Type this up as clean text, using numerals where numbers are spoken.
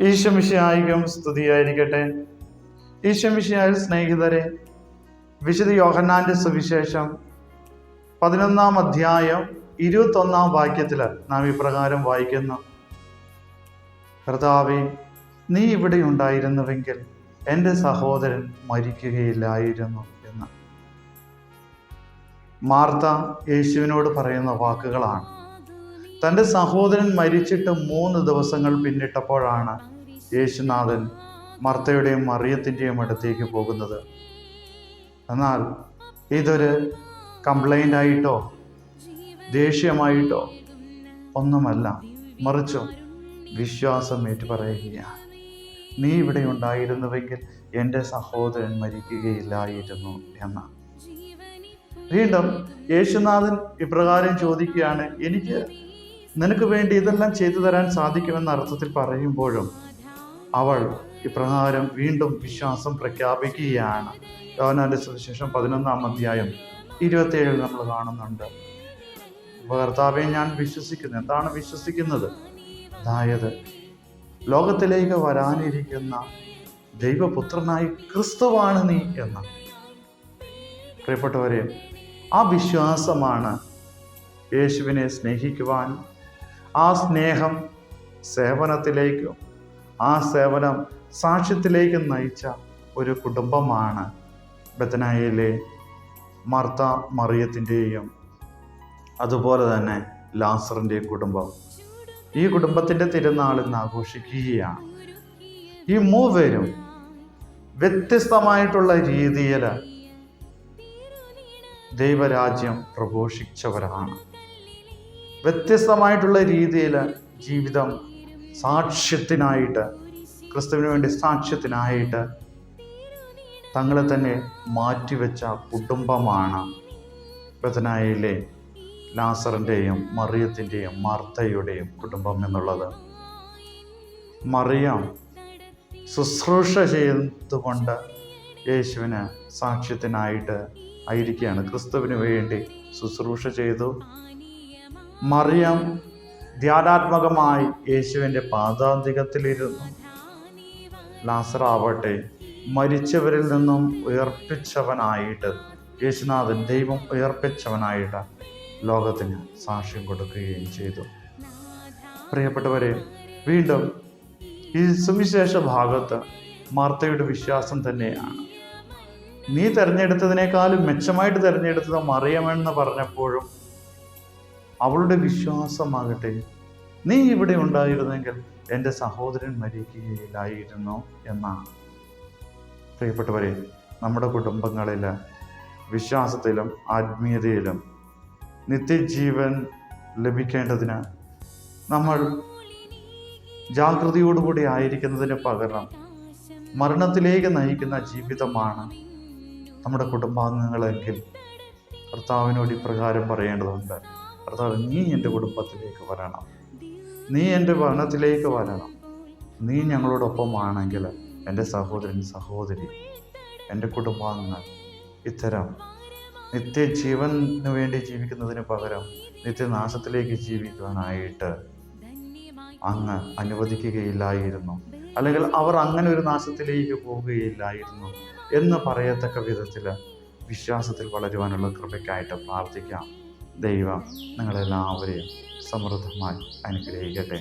ഈശോമിശിഹായിക്കും സ്തുതിയായിരിക്കട്ടെ. ഈശോമിശിഹായിൽ സ്നേഹിതരെ, വിശുദ്ധ യോഹന്നാന്റെ സുവിശേഷം 11-ാം അധ്യായം 21-ാം വാക്യത്തിൽ നാം ഇപ്രകാരം വായിക്കുന്നു: കർത്താവേ, നീ ഇവിടെ ഉണ്ടായിരുന്നുവെങ്കിൽ എൻ്റെ സഹോദരൻ മരിക്കുകയില്ലായിരുന്നു എന്ന്. മാർത്ത യേശുവിനോട് പറയുന്ന വാക്കുകളാണ്. തൻ്റെ സഹോദരൻ മരിച്ചിട്ട് 3 ദിവസങ്ങൾ പിന്നിട്ടപ്പോഴാണ് യേശുനാഥൻ മർത്തയുടെയും മറിയത്തിൻ്റെയും അടുത്തേക്ക് പോകുന്നത്. എന്നാൽ ഇതൊരു കംപ്ലൈൻ്റ് ആയിട്ടോ ദേഷ്യമായിട്ടോ ഒന്നുമല്ല, മറിച്ചു വിശ്വാസം ഏറ്റുപറയുകയാണ്. നീ ഇവിടെ ഉണ്ടായിരുന്നുവെങ്കിൽ എൻ്റെ സഹോദരൻ മരിക്കുകയില്ലായിരുന്നു എന്ന്. വീണ്ടും യേശുനാഥൻ ഇപ്രകാരം ചോദിക്കുകയാണ്: നിനക്ക് വേണ്ടി ഇതെല്ലാം ചെയ്തു തരാൻ സാധിക്കുമെന്ന അർത്ഥത്തിൽ പറയുമ്പോഴും അവൾ ഇപ്രകാരം വീണ്ടും വിശ്വാസം പ്രഖ്യാപിക്കുകയാണ്. യോഹന്നാന്റെ സുവിശേഷം 11-ാം അധ്യായം 27 നമ്മൾ കാണുന്നുണ്ട്. കർത്താവെ, ഞാൻ വിശ്വസിക്കുന്നു. എന്താണ് വിശ്വസിക്കുന്നത്? അതായത് ലോകത്തിലേക്ക് വരാനിരിക്കുന്ന ദൈവപുത്രനായി ക്രിസ്തുവാണ് നീ എന്ന്. പ്രിയപ്പെട്ടവരെ, ആ വിശ്വാസമാണ് യേശുവിനെ സ്നേഹിക്കുവാൻ, ആ സ്നേഹം സേവനത്തിലേക്കും, ആ സേവനം സാക്ഷ്യത്തിലേക്കും നയിച്ച ഒരു കുടുംബമാണ് ബെത്നായിലെ മർത്ത മറിയത്തിൻ്റെയും അതുപോലെ തന്നെ ലാസറിൻ്റെയും കുടുംബം. ഈ കുടുംബത്തിൻ്റെ തിരുനാൾ ഇന്ന് ആഘോഷിക്കുകയാണ്. ഈ 3 പേരും വ്യത്യസ്തമായിട്ടുള്ള രീതിയിൽ ദൈവരാജ്യം പ്രഘോഷിച്ചവരാണ്. വ്യത്യസ്തമായിട്ടുള്ള രീതിയിൽ ജീവിതം സാക്ഷ്യത്തിനായിട്ട്, ക്രിസ്തുവിന് വേണ്ടി സാക്ഷ്യത്തിനായിട്ട് തങ്ങളെ തന്നെ മാറ്റിവെച്ച കുടുംബമാണ് ബെത്നായിലെ ലാസറിൻ്റെയും മറിയത്തിൻ്റെയും മർത്തയുടെയും കുടുംബം എന്നുള്ളത്. മറിയം ശുശ്രൂഷ ചെയ്തുകൊണ്ട് യേശുവിന് സാക്ഷ്യത്തിനായിട്ട് ആയിരിക്കുകയാണ്. ക്രിസ്തുവിന് വേണ്ടി ശുശ്രൂഷ ചെയ്തു. മറിയം ധ്യാനാത്മകമായി യേശുവിൻ്റെ പാദാന്തികത്തിലിരുന്നു. ലാസറാവട്ടെ മരിച്ചവരിൽ നിന്നും ഉയർപ്പിച്ചവനായിട്ട്, യേശുനാഥൻ ദൈവം ഉയർപ്പിച്ചവനായിട്ട് ലോകത്തിന് സാക്ഷ്യം കൊടുക്കുകയും ചെയ്തു. പ്രിയപ്പെട്ടവരെ, വീണ്ടും ഈ സുവിശേഷ ഭാഗത്ത് മാർത്തയുടെ വിശ്വാസം തന്നെയാണ്. നീ തിരഞ്ഞെടുത്തതിനേക്കാളും മെച്ചമായിട്ട് തിരഞ്ഞെടുത്തത് മറിയമെന്ന് പറഞ്ഞപ്പോഴും അവളുടെ വിശ്വാസമാകട്ടെ, നീ ഇവിടെ ഉണ്ടായിരുന്നെങ്കിൽ എൻ്റെ സഹോദരൻ മരിക്കുകയില്ലായിരുന്നു എന്നാണ്. പ്രിയപ്പെട്ടവരെ, നമ്മുടെ കുടുംബങ്ങളിൽ വിശ്വാസത്തിലും ആത്മീയതയിലും നിത്യജീവൻ ലഭിക്കേണ്ടതിന് നമ്മൾ ജാഗ്രതയോടുകൂടി ആയിരിക്കുന്നതിന് പകരം മരണത്തിലേക്ക് നയിക്കുന്ന ജീവിതമാണ് നമ്മുടെ കുടുംബാംഗങ്ങളെങ്കിൽ കർത്താവിനോട് ഇപ്രകാരം പറയേണ്ടതുണ്ട്: കർത്താവ്, നീ എൻ്റെ കുടുംബത്തിലേക്ക് വരണം, നീ എൻ്റെ ഭവനത്തിലേക്ക് വരണം. നീ ഞങ്ങളോടൊപ്പമാണെങ്കിൽ എൻ്റെ സഹോദരൻ, സഹോദരി, എൻ്റെ കുടുംബാംഗങ്ങൾ ഇത്തരം നിത്യജീവന് വേണ്ടി ജീവിക്കുന്നതിന് പകരം നിത്യനാശത്തിലേക്ക് ജീവിക്കുവാനായിട്ട് അങ്ങ് അനുവദിക്കുകയില്ലായിരുന്നു, അല്ലെങ്കിൽ അവർ അങ്ങനെ ഒരു നാശത്തിലേക്ക് പോവുകയില്ലായിരുന്നു എന്ന് പറയത്തക്ക വിധത്തിൽ വിശ്വാസത്തിൽ വളരുവാനുള്ള കൃപയ്ക്കായിട്ട് പ്രാർത്ഥിക്കാം. ദൈവം നിങ്ങളെല്ലാവരെയും സമൃദ്ധമായി അനുഗ്രഹിക്കട്ടെ.